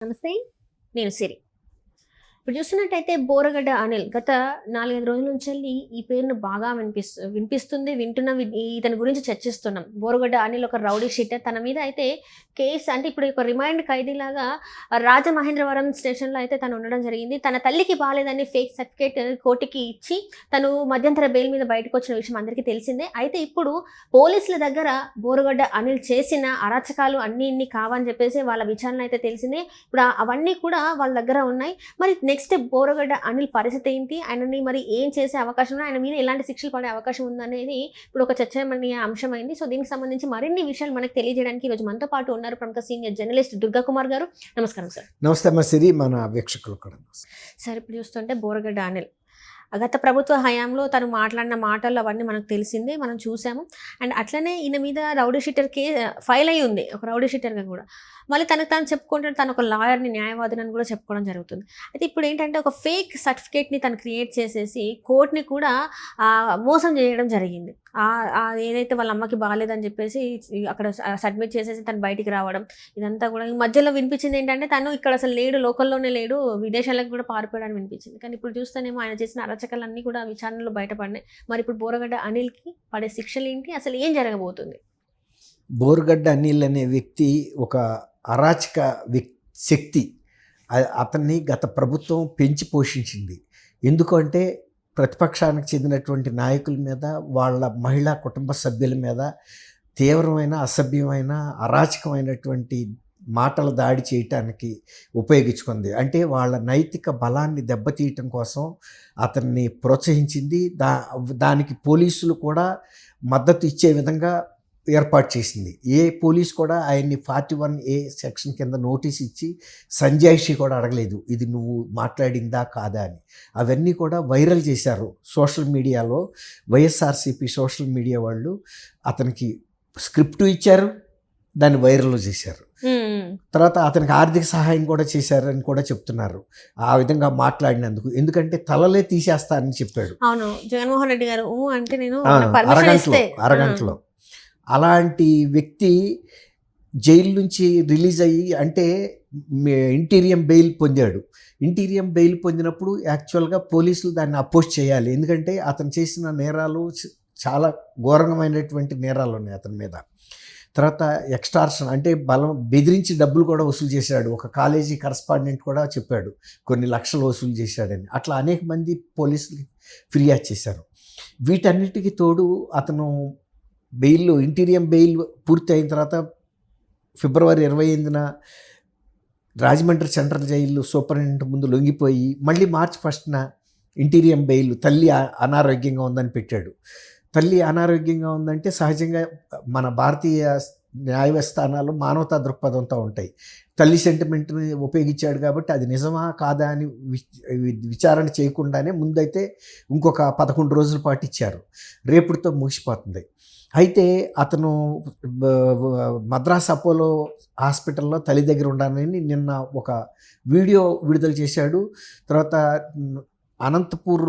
నమస్తే. నేను సిరి. ఇప్పుడు చూస్తున్నట్టయితే బోరగడ్డ అనిల్ గత 4, 5 రోజుల నుంచెల్లి ఈ పేరును బాగా వినిపిస్తుంది. వింటున్నాం. ఇతని గురించి చర్చిస్తున్నాం. బోరగడ్డ అనిల్ ఒక రౌడీ షీటర్. తన మీద అయితే కేస్ అంటే ఇప్పుడు ఒక రిమైండ్ ఖైదీలాగా రాజమహేంద్రవరం స్టేషన్‌లో అయితే తను ఉండడం జరిగింది. తన తల్లికి బాలేదని ఫేక్ సర్టిఫికేట్ కోర్టుకి ఇచ్చి తను మధ్యంతర బెయిల్ మీద బయటకొచ్చిన విషయం అందరికీ తెలిసిందే. అయితే ఇప్పుడు పోలీసుల దగ్గర బోరగడ్డ అనిల్ చేసిన అరాచకాలు అన్నీ ఇన్ని కావని చెప్పేసి వాళ్ళ విచారణ అయితే తెలిసిందే. ఇప్పుడు అవన్నీ కూడా వాళ్ళ దగ్గర ఉన్నాయి. మరి నెక్స్ట్ బోరగడ్డ అనిల్ పరిస్థితి ఏంటి? ఆయనని మరి ఏం చేసే అవకాశం ఉంది? ఆయన మీద ఎలాంటి శిక్షలు పడే అవకాశం ఉందనేది ఇప్పుడు ఒక చర్చనీయ అంశమైంది. సో దీనికి సంబంధించి మరిన్ని విషయాలు మనకు తెలియజేయడానికి ఈరోజు మనతో పాటు ఉన్నారు ప్రముఖ సీనియర్ జర్నలిస్ట్ దుర్గా కుమార్ గారు. నమస్కారం సార్. నమస్తే అమ్మ సిరి, మన వీక్షకులు కూడా. సార్, ఇప్పుడు చూస్తుంటే బోరగడ్డ అనిల్ గత ప్రభుత్వ హయాంలో తను మాట్లాడిన మాటలు అవన్నీ మనకు తెలిసిందే, మనం చూసాము. అండ్ అట్లనే ఈయన మీద రౌడీ షీటర్ ఫైల్ అయ్యి ఉంది, ఒక రౌడీ షీటర్గా కూడా. మళ్ళీ తను చెప్పుకుంటే తను ఒక లాయర్ని, న్యాయవాదిని కూడా చెప్పుకోవడం జరుగుతుంది. అయితే ఇప్పుడు ఏంటంటే ఒక ఫేక్ సర్టిఫికేట్ని తను క్రియేట్ చేసేసి కోర్టుని కూడా మోసం చేయడం జరిగింది. ఏదైతే వాళ్ళ అమ్మకి బాగాలేదని చెప్పేసి అక్కడ సబ్మిట్ చేసేసి తను బయటికి రావడం, ఇదంతా కూడా ఈ మధ్యలో వినిపించింది ఏంటంటే తను ఇక్కడ అసలు లేడు, లోకల్లోనే లేడు, విదేశాలకు కూడా పారిపోయాడని వినిపించింది. కానీ ఇప్పుడు చూస్తేనేమో ఆయన చేసిన అరాచకాలన్నీ కూడా విచారణలో బయటపడినాయి. మరి ఇప్పుడు బోరగడ్డ అనిల్కి పడే శిక్షలు ఏంటి, అసలు ఏం జరగబోతుంది? బోరగడ్డ అనిల్ అనే వ్యక్తి ఒక అరాచక శక్తి. అతన్ని గత ప్రభుత్వం పెంచి పోషించింది. ఎందుకంటే ప్రతిపక్షానికి చెందినటువంటి నాయకుల మీద, వాళ్ళ మహిళా కుటుంబ సభ్యుల మీద తీవ్రమైన, అసభ్యమైన, అరాచకమైనటువంటి మాటల దాడి చేయటానికి ఉపయోగించుకుంది. అంటే వాళ్ళ నైతిక బలాన్ని దెబ్బతీయటం కోసం అతన్ని ప్రోత్సహించింది. దానికి పోలీసులు కూడా మద్దతు ఇచ్చే విధంగా ఏర్పాటు చేసింది. ఏ పోలీస్ కూడా ఆయన్ని 41A సెక్షన్ కింద నోటీస్ ఇచ్చి సంజాయిషి కూడా అడగలేదు, ఇది నువ్వు మాట్లాడిందా కాదా అని. అవన్నీ కూడా వైరల్ చేశారు సోషల్ మీడియాలో. వైఎస్ఆర్సీపీ సోషల్ మీడియా వాళ్ళు అతనికి స్క్రిప్ట్ ఇచ్చారు, దాన్ని వైరల్ చేశారు. తర్వాత అతనికి ఆర్థిక సహాయం కూడా చేశారని కూడా చెప్తున్నారు ఆ విధంగా మాట్లాడినందుకు. ఎందుకంటే తలలే తీసేస్తానని చెప్పాడు. అవును, జగన్మోహన్ రెడ్డి గారు అంటే నేను అరగంటలో. అలాంటి వ్యక్తి జైలు నుంచి రిలీజ్ అయ్యి, అంటే ఇంటీరియం బెయిల్ పొందాడు. ఇంటీరియం బెయిల్ పొందినప్పుడు యాక్చువల్గా పోలీసులు దాన్ని అపోజ్ చేయాలి. ఎందుకంటే అతను చేసిన నేరాలు చాలా ఘోరమైనటువంటి నేరాలు ఉన్నాయి అతని మీద. తర్వాత ఎక్స్టార్షన్ అంటే బెదిరించి డబ్బులు కూడా వసూలు చేశాడు. ఒక కాలేజీ కరస్పాండెంట్ కూడా చెప్పాడు కొన్ని లక్షలు వసూలు చేశాడని. అట్లా అనేక మంది పోలీసులు ఫిర్యాదు చేశారు. వీటన్నిటికీ తోడు అతను ఇంటీరియం బెయిల్ పూర్తి అయిన తర్వాత ఫిబ్రవరి 28న రాజమండ్రి సెంట్రల్ జైలు సూపరింటెండెంట్ ముందు లొంగిపోయి మళ్ళీ మార్చి 1న ఇంటీరియం బెయిల్ తల్లి అనారోగ్యంగా ఉందని పెట్టాడు. తల్లి అనారోగ్యంగా ఉందంటే సహజంగా మన భారతీయ న్యాయ వ్యవస్థానాలు మానవతా దృక్పథంతో ఉంటాయి. తల్లి సెంటిమెంట్ని ఉపయోగించాడు కాబట్టి అది నిజమా కాదా అని విచారణ చేయకుండానే ముందైతే ఇంకొక 11 రోజుల పాటు ఇచ్చారు. రేపుడితో ముగిసిపోతుంది. అయితే అతను మద్రాస్ అపోలో హాస్పిటల్లో తల్లి దగ్గర ఉండాలని నిన్న ఒక వీడియో విడుదల చేశాడు. తర్వాత అనంతపూర్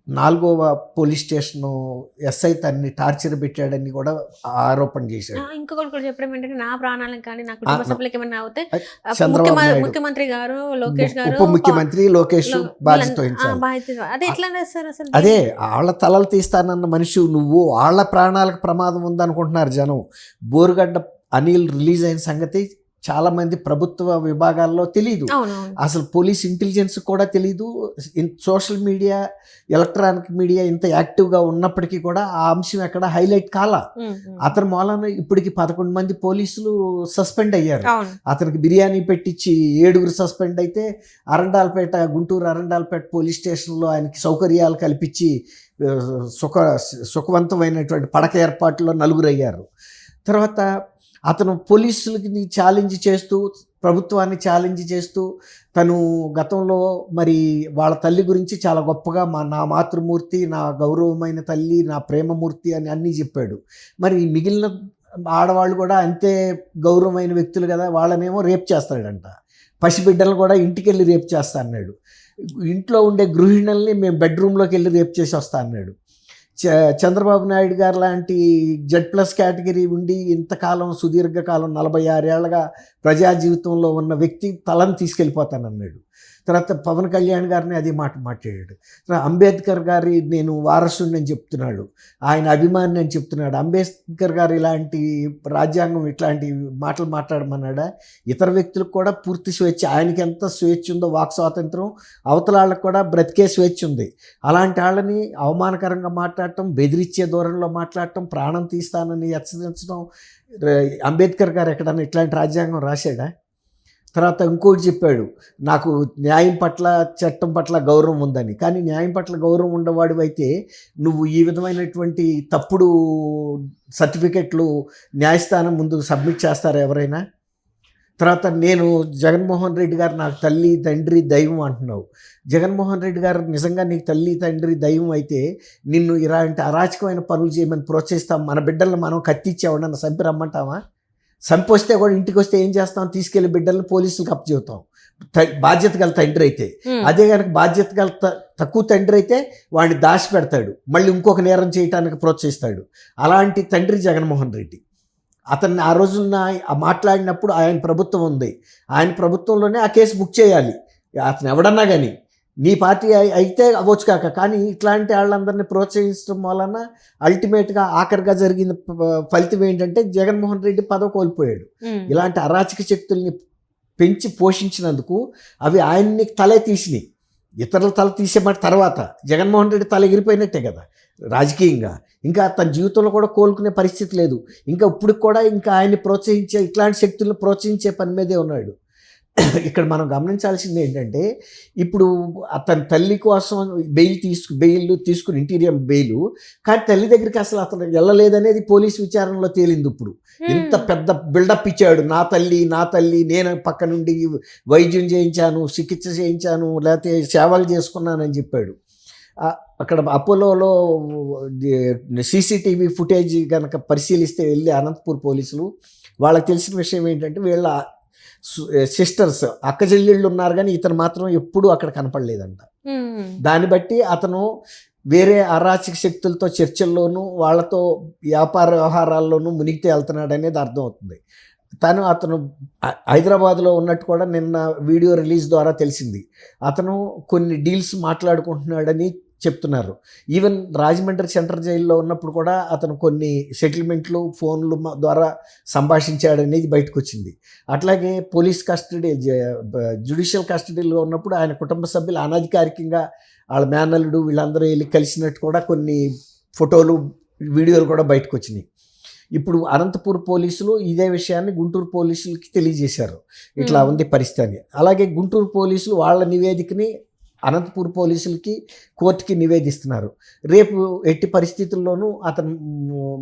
4వ పోలీస్ స్టేషన్ ఎస్ఐ తన్ని టార్చర్ పెట్టాడని కూడా ఆరోపణ చేశాడు. ఇంకొకటి కూడా చెప్పడం ఏంటంటే, నా ప్రాణాలకు కానీ నా కుటుంబ సభ్యులకి ఏమన్నా అవుతే ముఖ్యమంత్రి గారు, లోకేష్ గారు, ఉప ముఖ్యమంత్రి లోకేష్ బాధ్యత వహించాలి. అదే వాళ్ళ తలలు తీస్తానన్న మనిషి నువ్వు. వాళ్ళ ప్రాణాలకు ప్రమాదం ఉందనుకుంటున్నారు జనం. బోరగడ్డ అనిల్ రిలీజ్ అయిన సంగతి చాలామంది ప్రభుత్వ విభాగాల్లో తెలీదు. అసలు పోలీస్ ఇంటెలిజెన్స్ కూడా తెలీదు. సోషల్ మీడియా, ఎలక్ట్రానిక్ మీడియా ఇంత యాక్టివ్గా ఉన్నప్పటికీ కూడా ఆ అంశం ఎక్కడ హైలైట్ కాలా. అతని మూలాన ఇప్పటికి 11 మంది పోలీసులు సస్పెండ్ అయ్యారు. అతనికి బిర్యానీ పెట్టించి 7గురు సస్పెండ్ అయితే, గుంటూరు అరండాలపేట పోలీస్ స్టేషన్లో ఆయనకి సౌకర్యాలు కల్పించి సుఖవంతమైనటువంటి పడక ఏర్పాట్లో 4 అయ్యారు. తర్వాత అతను పోలీసులకి ఛాలెంజ్ చేస్తూ, ప్రభుత్వాన్ని ఛాలెంజ్ చేస్తూ, తను గతంలో మరి వాళ్ళ తల్లి గురించి చాలా గొప్పగా నా మాతృమూర్తి, నా గౌరవమైన తల్లి, నా ప్రేమమూర్తి అని అన్నీ చెప్పాడు. మరి మిగిలిన ఆడవాళ్ళు కూడా అంతే గౌరవమైన వ్యక్తులు కదా, వాళ్ళనేమో రేప్ చేస్తాడంట. పసిబిడ్డలు కూడా ఇంటికి వెళ్ళి రేప్ చేస్తా అన్నాడు. ఇంట్లో ఉండే గృహిణుల్ని మేము బెడ్రూమ్లోకి వెళ్ళి రేప్ చేసి వస్తా అన్నాడు. చంద్రబాబు నాయుడు గారు లాంటి Z+ కేటగిరీ ఉండి ఇంతకాలం సుదీర్ఘకాలం 46 ఏళ్ళగా ప్రజా జీవితంలో ఉన్న వ్యక్తి తలను తీసుకెళ్ళిపోతానన్నాడు. తర్వాత పవన్ కళ్యాణ్ గారిని అదే మాట మాట్లాడాడు. తర్వాత అంబేద్కర్ గారి నేను వారసుడిని అని చెప్తున్నాడు, ఆయన అభిమాని అని చెప్తున్నాడు. అంబేద్కర్ గారు ఇలాంటి రాజ్యాంగం ఇట్లాంటి మాటలు మాట్లాడమన్నాడా? ఇతర వ్యక్తులకు కూడా పూర్తి స్వేచ్ఛ, ఆయనకి ఎంత స్వేచ్ఛ ఉందో వాక్ స్వాతంత్రం, అవతల వాళ్ళకు కూడా బ్రతికే స్వేచ్ఛ ఉంది. అలాంటి వాళ్ళని అవమానకరంగా మాట్లాడటం, బెదిరించే దూరంలో మాట్లాడటం, ప్రాణం తీస్తానని హెచ్చరించడం, అంబేద్కర్ గారు ఎక్కడన్నా ఇట్లాంటి రాజ్యాంగం రాశాడా? తర్వాత ఇంకోటి చెప్పాడు, నాకు న్యాయం పట్ల చట్టం పట్ల గౌరవం ఉందని. కానీ న్యాయం పట్ల గౌరవం ఉండేవాడు అయితే నువ్వు ఈ విధమైనటువంటి తప్పుడు సర్టిఫికెట్లు న్యాయస్థానం ముందు సబ్మిట్ చేస్తారా ఎవరైనా? తర్వాత నేను జగన్మోహన్ రెడ్డి గారు నాకు తల్లి తండ్రి దైవం అంటున్నావు. జగన్మోహన్ రెడ్డి గారు నిజంగా నీకు తల్లి తండ్రి దైవం అయితే నిన్ను ఇలాంటి అరాచకమైన పనులు చేయమని ప్రోత్సహిస్తాం? మన బిడ్డలను మనం కత్తిచ్చేవాడన్నా చంపి రమ్మంటావా? చంపొస్తే కూడా ఇంటికి వస్తే ఏం చేస్తాం? తీసుకెళ్లి బిడ్డలను పోలీసులకు అప్పచెబుతాం, బాధ్యత గల తండ్రి అయితే. అదే కనుక బాధ్యత గల తక్కువ తండ్రి అయితే వాడిని దాచి పెడతాడు, మళ్ళీ ఇంకొక నేరం చేయడానికి ప్రోత్సహిస్తాడు. అలాంటి తండ్రి జగన్మోహన్ రెడ్డి. అతన్ని ఆ రోజున మాట్లాడినప్పుడు ఆయన ప్రభుత్వం ఉంది, ఆయన ప్రభుత్వంలోనే ఆ కేసు బుక్ చేయాలి. అతను ఎవడన్నా కానీ నీ పార్టీ అయితే అవ్వచ్చు కాక, కానీ ఇట్లాంటి వాళ్ళందరినీ ప్రోత్సహించడం వలన అల్టిమేట్గా ఆఖరిగా జరిగిన ఫలితం ఏంటంటే జగన్మోహన్ రెడ్డి పదవి కోల్పోయాడు. ఇలాంటి అరాచక శక్తుల్ని పెంచి పోషించినందుకు అవి ఆయన్ని తలే తీసినాయి. ఇతరుల తల తీసేమాట తర్వాత జగన్మోహన్ రెడ్డి తల ఎగిరిపోయినట్టే కదా రాజకీయంగా. ఇంకా తన జీవితంలో కూడా కోలుకునే పరిస్థితి లేదు. ఇంకా ఇప్పుడు కూడా ఇంకా ఆయన్ని ప్రోత్సహించే, ఇట్లాంటి శక్తులను ప్రోత్సహించే పని మీదే ఉన్నాడు. ఇక్కడ మనం గమనించాల్సింది ఏంటంటే, ఇప్పుడు అతని తల్లి కోసం బెయిల్ తీసుకుని ఇంటీరియర్ బెయిల్, కానీ తల్లి దగ్గరికి అసలు అతను వెళ్ళలేదనేది పోలీసు విచారణలో తేలింది. ఇప్పుడు ఇంత పెద్ద బిల్డప్ ఇచ్చాడు, నా తల్లి నేను పక్క నుండి వైద్యం చేయించాను, చికిత్స చేయించాను, లేకపోతే సేవలు చేసుకున్నానని చెప్పాడు. అక్కడ అపోలోలో CCTV ఫుటేజ్ కనుక పరిశీలిస్తే వెళ్ళి అనంతపూర్ పోలీసులు, వాళ్ళకి తెలిసిన విషయం ఏంటంటే వీళ్ళ సిస్టర్స్ అక్క చెల్లెళ్ళు ఉన్నారు కానీ ఇతను మాత్రం ఎప్పుడూ అక్కడ కనపడలేదంట. దాన్ని బట్టి అతను వేరే అరాచక శక్తులతో చర్చల్లోనూ వాళ్ళతో వ్యాపార వ్యవహారాల్లోనూ మునిగితే వెళ్తున్నాడు అనేది అర్థమవుతుంది. అతను హైదరాబాద్లో ఉన్నట్టు కూడా నిన్న వీడియో రిలీజ్ ద్వారా తెలిసింది. అతను కొన్ని డీల్స్ మాట్లాడుకుంటున్నాడని చెప్తున్నారు. ఈవెన్ రాజమండ్రి సెంట్రల్ జైల్లో ఉన్నప్పుడు కూడా అతను కొన్ని సెటిల్మెంట్లు ఫోన్లు ద్వారా సంభాషించాడనేది బయటకు వచ్చింది. అట్లాగే పోలీస్ కస్టడీ, జ్యుడిషియల్ కస్టడీలో ఉన్నప్పుడు ఆయన కుటుంబ సభ్యులు అనధికారికంగా వాళ్ళ మేనల్లుడు వీళ్ళందరూ వెళ్ళి కలిసినట్టు కూడా కొన్ని ఫోటోలు వీడియోలు కూడా బయటకు వచ్చినాయి. ఇప్పుడు అనంతపూర్ పోలీసులు ఇదే విషయాన్ని గుంటూరు పోలీసులకి తెలియజేశారు, ఇట్లా ఉంది పరిస్థితి అని. అలాగే గుంటూరు పోలీసులు వాళ్ళ నివేదికని అనంతపూర్ పోలీసులకి కోర్టుకి నివేదిస్తున్నారు. రేపు ఎట్టి పరిస్థితుల్లోనూ అతను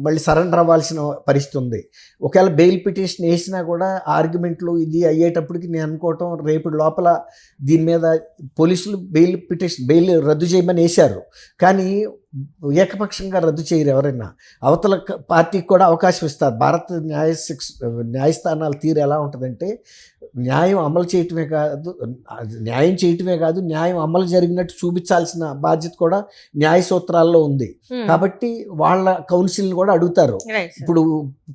మళ్ళీ సరెండర్ అవ్వాల్సిన పరిస్థితి ఉంది. ఒకవేళ బెయిల్ పిటిషన్ వేసినా కూడా ఆర్గ్యుమెంట్లు ఇది అయ్యేటప్పటికి నేను అనుకోవటం రేపు లోపల దీని మీద పోలీసులు బెయిల్ రద్దు చేయమని వేశారు, కానీ ఏకపక్షంగా రద్దు చేయరు. ఎవరైనా అవతల పార్టీకి కూడా అవకాశం ఇస్తారు. భారత న్యాయస్థానాల తీరు ఎలా ఉంటుందంటే, న్యాయం అమలు చేయటమే కాదు న్యాయం అమలు జరిగినట్టు చూపించాల్సిన బాధ్యత కూడా న్యాయ సూత్రాల్లో ఉంది. కాబట్టి వాళ్ళ కౌన్సిల్ని కూడా అడుగుతారు. ఇప్పుడు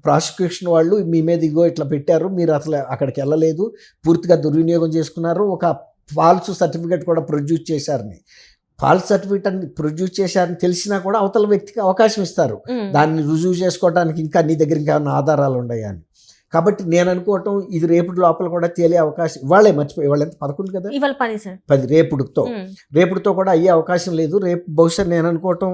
ప్రాసిక్యూషన్ వాళ్ళు మీ మీద ఇగో ఇట్లా పెట్టారు, మీరు అసలు అక్కడికి వెళ్ళలేదు, పూర్తిగా దుర్వినియోగం చేసుకున్నారు, ఒక ఫాల్స్ సర్టిఫికేట్ కూడా ప్రొడ్యూస్ చేశారని, ఫాల్స్ సర్టిఫికేట్ ప్రొడ్యూస్ చేశారని తెలిసినా కూడా అవతల వ్యక్తికి అవకాశం ఇస్తారు దాన్ని రుజువు చేసుకోవడానికి, ఇంకా నీ దగ్గర ఇంకా ఏమైనా ఆధారాలు ఉన్నాయా అని. కాబట్టి నేను అనుకోవటం ఇది రేపటి లోపల కూడా తేలే అవకాశం, ఇవాళే మర్చిపోయి, ఇవాళ ఎంత 11 కదా, 10 రేపుడుతో కూడా అయ్యే అవకాశం లేదు. రేపు బహుశా నేను అనుకోవటం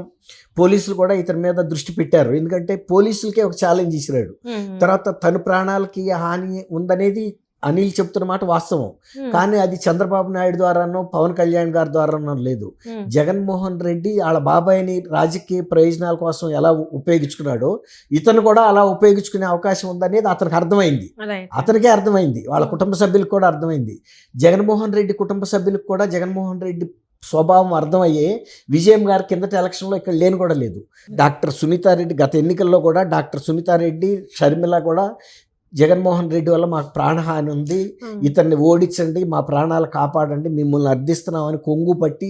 పోలీసులు కూడా ఇతని మీద దృష్టి పెట్టారు, ఎందుకంటే పోలీసులకే ఒక ఛాలెంజ్ ఇచ్చినాడు. తర్వాత తన ప్రాణాలకి హాని ఉందనేది అనిల్ చెప్తున్న మాట వాస్తవం, కానీ అది చంద్రబాబు నాయుడు ద్వారానో పవన్ కళ్యాణ్ గారి ద్వారానో లేదు. జగన్మోహన్ రెడ్డి వాళ్ళ బాబాయిని రాజకీయ ప్రయోజనాల కోసం ఎలా ఉపయోగించుకున్నాడో ఇతను కూడా అలా ఉపయోగించుకునే అవకాశం ఉందనేది అతనికి అర్థమైంది, అతనికే అర్థమైంది, వాళ్ళ కుటుంబ సభ్యులకు కూడా అర్థమైంది. జగన్మోహన్ రెడ్డి కుటుంబ సభ్యులకు కూడా జగన్మోహన్ రెడ్డి స్వభావం అర్థమయ్యే విజయం గారి కిందటి ఎలక్షన్లో ఇక్కడ లేని కూడా లేదు. డాక్టర్ సునీతారెడ్డి గత ఎన్నికల్లో కూడా డాక్టర్ సునీతారెడ్డి, షర్మిల కూడా జగన్మోహన్ రెడ్డి వల్ల మాకు ప్రాణహాని ఉంది, ఇతన్ని ఓడించండి, మా ప్రాణాలు కాపాడండి, మిమ్మల్ని అర్థిస్తున్నామని కొంగు పట్టి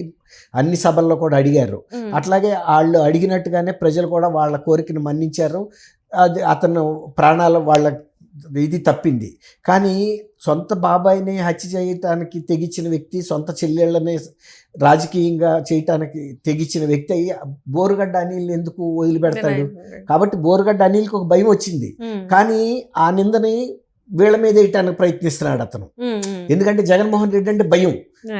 అన్ని సభల్లో కూడా అడిగారు. అట్లాగే వాళ్ళు అడిగినట్టుగానే ప్రజలు కూడా వాళ్ళ కోరికను మన్నించారు. అది అతను ప్రాణాలు వాళ్ళ ఇది తప్పింది. కానీ సొంత బాబాయిని హత్య చేయటానికి తెగించిన వ్యక్తి, సొంత చెల్లెళ్ళని రాజకీయంగా చేయటానికి తెగించిన వ్యక్తి అయ్యి బోరుగడ్డ అనిల్ని ఎందుకు వదిలిపెడతాడు? కాబట్టి బోరుగడ్డ అనిల్కి ఒక భయం వచ్చింది. కానీ ఆ నిందని వీళ్ళ మీద వేయటానికి ప్రయత్నిస్తున్నాడు అతను. ఎందుకంటే జగన్మోహన్ రెడ్డి అంటే భయం,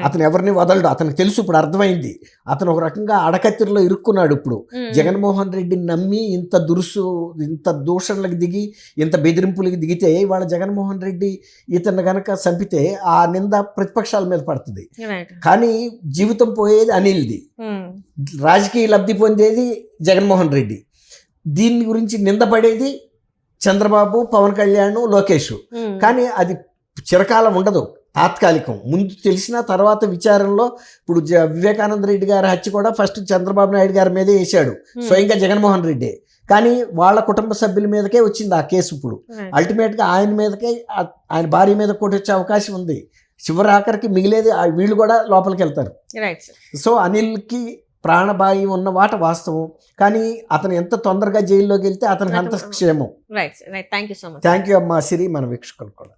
అతను ఎవరిని వదలడు. అతనికి తెలుసు, ఇప్పుడు అర్థమైంది. అతను ఒక రకంగా అడకత్తిరిలో ఇరుక్కున్నాడు. ఇప్పుడు జగన్మోహన్ రెడ్డిని నమ్మి ఇంత దూషణలకు దిగి ఇంత బెదిరింపులకు దిగితే వాళ్ళ జగన్మోహన్ రెడ్డి ఇతను గనక చంపితే ఆ నింద ప్రతిపక్షాల మీద పడుతుంది. కానీ జీవితం పోయేది అనిల్ది, రాజకీయ లబ్ధి పొందేది జగన్మోహన్ రెడ్డి. దీని గురించి నిందపడేది చంద్రబాబు, పవన్ కళ్యాణ్, లోకేష్. కానీ అది చిరకాలం ఉండదు, తాత్కాలికం. ముందు తెలిసిన తర్వాత విచారణలో ఇప్పుడు వివేకానంద రెడ్డి గారి హత్య కూడా ఫస్ట్ చంద్రబాబు నాయుడు గారి మీదే వేశాడు, స్వయంగా జగన్మోహన్ రెడ్డి. కానీ వాళ్ళ కుటుంబ సభ్యుల మీదకే వచ్చింది ఆ కేసు. ఇప్పుడు అల్టిమేట్గా ఆయన మీదకే, ఆయన భార్య మీద కూడా వచ్చే అవకాశం ఉంది. చివరి ఆఖరికి మిగిలేది వీళ్ళు కూడా లోపలికి వెళ్తారు. సో అనిల్కి ప్రాణభాయం ఉన్న మాట వాస్తవం. కానీ అతను ఎంత తొందరగా జైల్లోకి వెళ్తే అతనికి అంత క్షేమం. Right, thank you so much. Thank you అమ్మా సిరి, మన వీక్షకులు కూడా.